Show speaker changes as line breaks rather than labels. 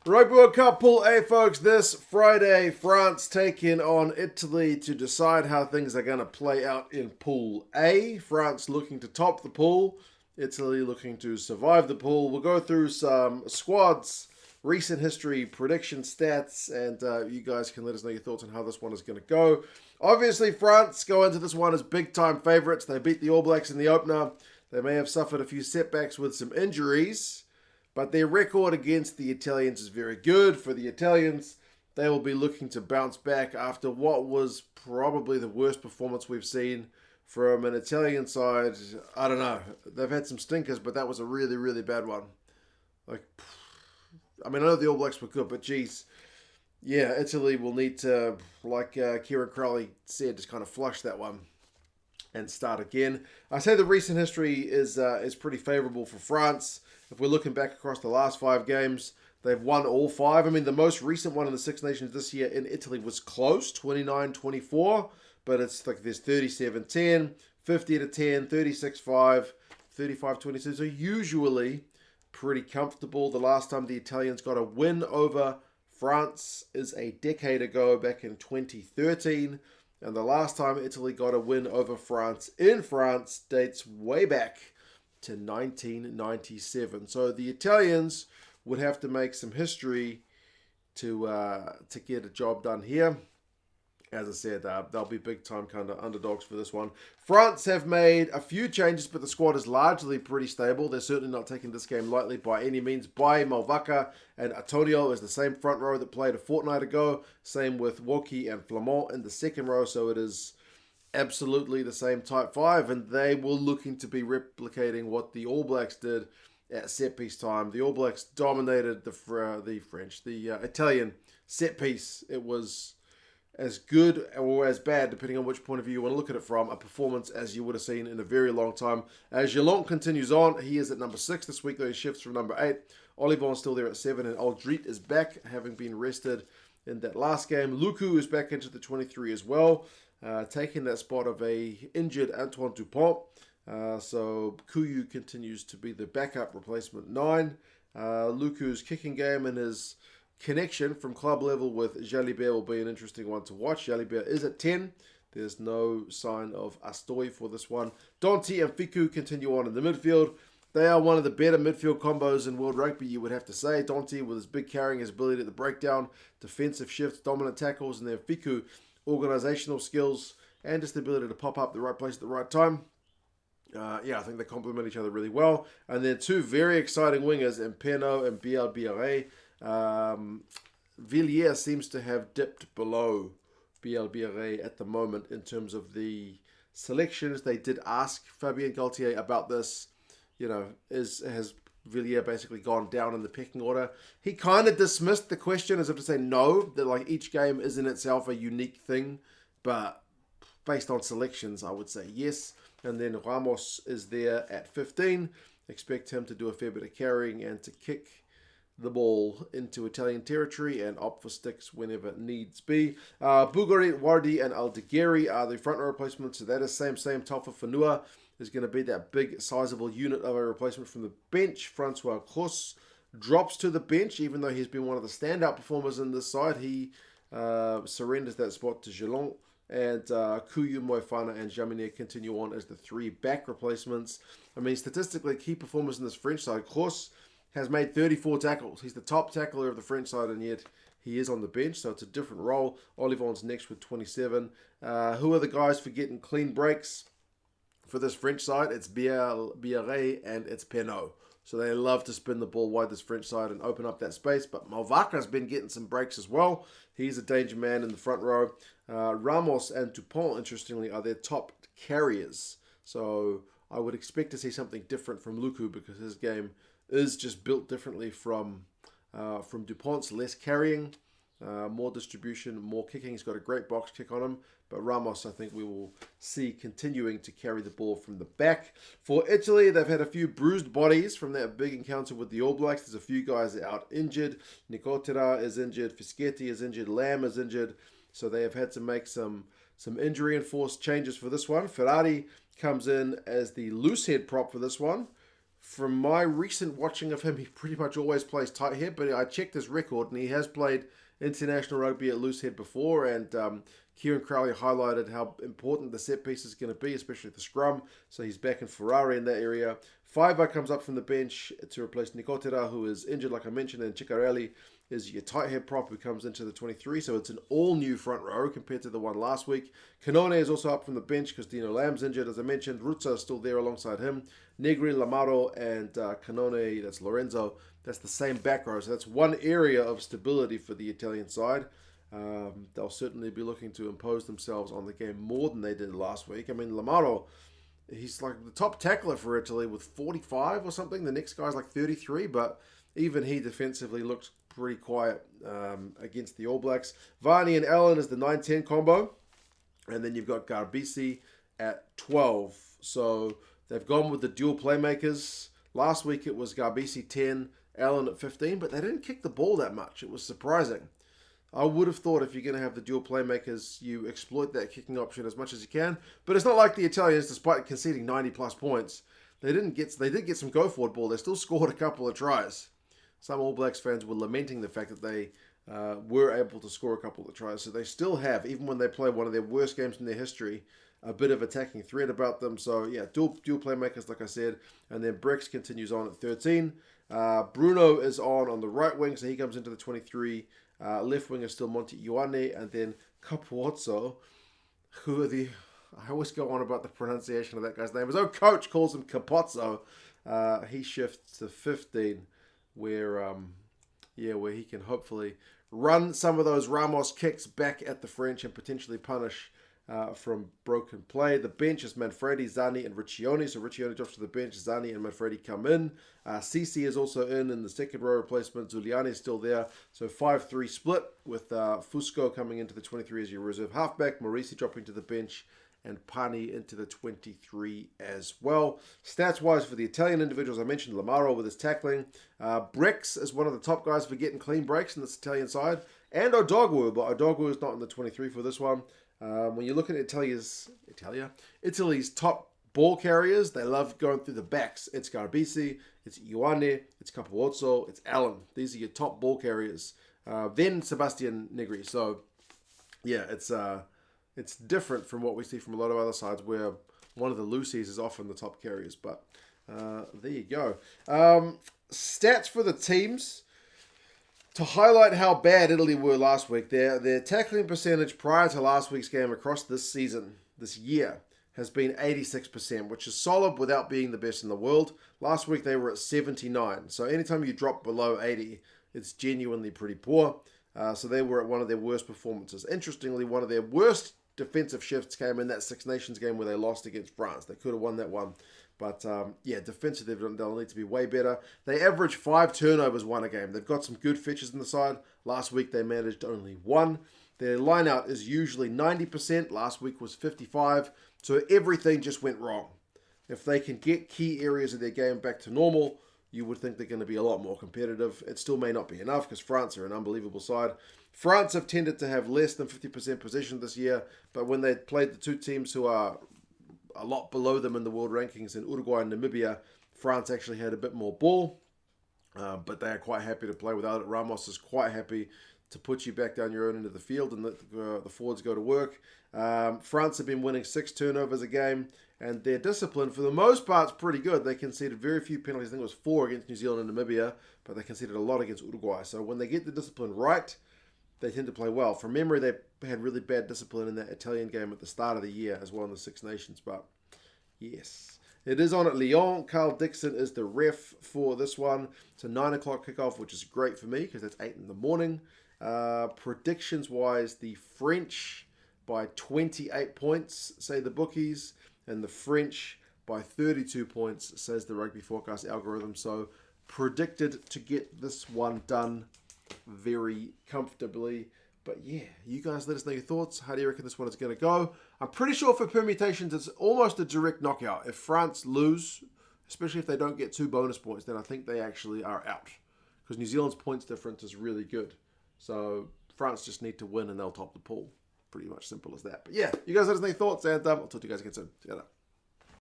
Rugby World Cup Pool A, folks. This Friday, France taking on Italy to decide how things are going to play out in Pool A. France looking to top the pool. Italy looking to survive the pool. We'll go through some squads, recent history, prediction stats, and you guys can let us know your thoughts on how this one is going to go. Obviously, France go into this one as big-time favourites. They beat the All Blacks in the opener. They may have suffered a few setbacks with some injuries, but their record against the Italians is very good. For the Italians, they will be looking to bounce back after what was probably the worst performance we've seen from an Italian side. I don't know. They've had some stinkers, but that was a really, really bad one. I know the All Blacks were good, but geez. Yeah, Italy will need to, like Kieran Crowley said, just kind of flush that one and start again. I say the recent history is pretty favourable for France. If we're looking back across the last 5 games, they've won all 5. The most recent one in the Six Nations this year in Italy was close, 29-24, but it's like there's 37-10, 50-10, 36-5, 35-22. So usually pretty comfortable. The last time the Italians got a win over France is a decade ago, back in 2013. And the last time Italy got a win over France in France dates way back to 1997. So the Italians would have to make some history to get a job done here. As I said, they'll be big-time kind of underdogs for this one. France have made a few changes, but the squad is largely pretty stable. They're certainly not taking this game lightly by any means. Baille, Mauvaka, and Atonio is the same front row that played a fortnight ago. Same with Woki and Flament in the second row, so it is absolutely the same type 5, and they were looking to be replicating what the All Blacks did at set-piece time. The All Blacks dominated the Italian set-piece. It was as good or as bad, depending on which point of view you want to look at it from, a performance as you would have seen in a very long time. As Jelonch continues on, he is at number 6 this week, though he shifts from number 8. Ollivon is still there at 7, and Alldritt is back, having been rested in that last game. Lucu is back into the 23 as well, taking that spot of a injured Antoine Dupont. So Kuyu continues to be the backup replacement 9. Lucu's kicking game and his connection from club level with Jalibert will be an interesting one to watch. Jalibert is at 10. There's no sign of Astoy for this one. Danty and Fickou continue on in the midfield. They are one of the better midfield combos in World Rugby, you would have to say. Danty with his big carrying, his ability at the breakdown, defensive shifts, dominant tackles, and then Fickou, organisational skills, and just the ability to pop up the right place at the right time. I think they complement each other really well. And then 2 very exciting wingers in Penaud and Bielle-Biarrey. Villiers seems to have dipped below Bielle-Biarrey at the moment in terms of the selections. They did ask Fabien Galtier about this. Has Villiers basically gone down in the pecking order? He kind of dismissed the question as if to say no, that each game is in itself a unique thing, but based on selections, I would say yes. And then Ramos is there at 15. Expect him to do a fair bit of carrying and to kick the ball into Italian territory and opt for sticks whenever needs be. Bourgarit, Wardi, and Aldegheri are the front row replacements. So that is same. Talfa Fanua is going to be that big, sizable unit of a replacement from the bench. Francois Cross drops to the bench, even though he's been one of the standout performers in this side. He surrenders that spot to Jelonch. And Kuyu, Moefana, and Jaminet continue on as the 3 back replacements. Statistically, key performers in this French side. Cross has made 34 tackles. He's the top tackler of the French side, and yet he is on the bench, so it's a different role. Ollivon's next with 27. Who are the guys for getting clean breaks for this French side? It's Bielle-Biarrey and it's Penaud. So they love to spin the ball wide this French side and open up that space. But Mauvaka's been getting some breaks as well. He's a danger man in the front row. Ramos and Dupont, interestingly, are their top carriers. So I would expect to see something different from Lucu because his game is just built differently from Dupont's. Less carrying, more distribution, more kicking. He's got a great box kick on him. But Ramos, I think we will see continuing to carry the ball from the back. For Italy, they've had a few bruised bodies from that big encounter with the All Blacks. There's a few guys out injured. Nicotera is injured. Fischetti is injured. Lamb is injured. So they have had to make some injury-enforced changes for this one. Ferrari comes in as the loose head prop for this one. from my recent watching of him, he pretty much always plays tight head, but I checked his record, and he has played international rugby at loose head before, and Kieran Crowley highlighted how important the set piece is going to be, especially the scrum, so he's back in Ferrari in that area. Fiver comes up from the bench to replace Nicotera, who is injured, like I mentioned, and Chicarelli is your tight head prop who comes into the 23, so it's an all-new front row compared to the one last week. Canone is also up from the bench because Dino Lamb's injured, as I mentioned. Rutza is still there alongside him. Negri, Lamaro, and Canone, that's Lorenzo. That's the same back row, so that's one area of stability for the Italian side. They'll certainly be looking to impose themselves on the game more than they did last week. I mean, Lamaro, he's like the top tackler for Italy with 45 or something. The next guy's like 33, but even he defensively looked pretty quiet against the All Blacks. Varney and Allen is the 9-10 combo. And then you've got Garbisi at 12. So they've gone with the dual playmakers. Last week it was Garbisi 10, Allen at 15, but they didn't kick the ball that much. It was surprising. I would have thought if you're going to have the dual playmakers, you exploit that kicking option as much as you can. But it's not like the Italians, despite conceding 90-plus points, they did get some go-forward ball. They still scored a couple of tries. Some All Blacks fans were lamenting the fact that they were able to score a couple of tries. So they still have, even when they play one of their worst games in their history, a bit of attacking threat about them. So yeah, dual playmakers, like I said. And then Brex continues on at 13. Bruno is on the right wing, so he comes into the 23. Left wing is still Monte Ioane, and then Capuozzo, who are the... I always go on about the pronunciation of that guy's name. His own coach calls him Capozzo. He shifts to 15, where he can hopefully run some of those Ramos kicks back at the French and potentially punish from broken play. The bench is Manfredi, Zani, and Riccioni. So Riccioni drops to the bench. Zani and Manfredi come in. Sisi is also in the second row replacement. Zuliani is still there. So 5-3 split with Fusco coming into the 23 as your reserve halfback. Morisi dropping to the bench. And Pani into the 23 as well. Stats-wise for the Italian individuals, I mentioned Lamaro with his tackling. Brex is one of the top guys for getting clean breaks in this Italian side. And Odogwu, but Odogwu is not in the 23 for this one. When you look at Italy's top ball carriers, they love going through the backs. It's Garbisi, it's Ioane, it's Capuozzo, it's Allen. These are your top ball carriers. Then Sebastian Negri. So, yeah, it's different from what we see from a lot of other sides where one of the loosies is often the top carriers. But there you go. Stats for the teams. To highlight how bad Italy were last week, their tackling percentage prior to last week's game across this year, has been 86%, which is solid without being the best in the world. Last week they were at 79. So anytime you drop below 80, it's genuinely pretty poor. So they were at one of their worst performances. Interestingly, one of their worst defensive shifts came in that Six Nations game where they lost against France. They could have won that one. But, defensively, they'll need to be way better. They average 5 turnovers won a game. They've got some good features on the side. Last week, they managed only 1. Their line-out is usually 90%. Last week was 55%. So everything just went wrong. If they can get key areas of their game back to normal, you would think they're going to be a lot more competitive. It still may not be enough because France are an unbelievable side. France have tended to have less than 50% possession this year. But when they played the two teams who are a lot below them in the world rankings in Uruguay and Namibia, France actually had a bit more ball, but they are quite happy to play without it. Ramos is quite happy to put you back down your own end of the field and let the forwards go to work. France have been winning 6 turnovers a game, and their discipline, for the most part, is pretty good. They conceded very few penalties. I think it was 4 against New Zealand and Namibia, but they conceded a lot against Uruguay. So when they get the discipline right, they tend to play well. From memory, they had really bad discipline in that Italian game at the start of the year as well in the Six Nations. But yes, it is on at Lyon. Carl Dixon is the ref for this one. It's a 9 o'clock kickoff, which is great for me because that's 8 in the morning. Predictions-wise, the French by 28 points, say the bookies, and the French by 32 points, says the Rugby Forecast algorithm. So predicted to get this one done very comfortably. But yeah, you guys let us know your thoughts. How do you reckon this one is going to go? I'm pretty sure for permutations, it's almost a direct knockout. If France lose, especially if they don't get 2 bonus points, then I think they actually are out. Because New Zealand's points difference is really good. So France just need to win and they'll top the pool. Pretty much simple as that. But yeah, you guys let us know your thoughts, and I'll talk to you guys again soon. See you later.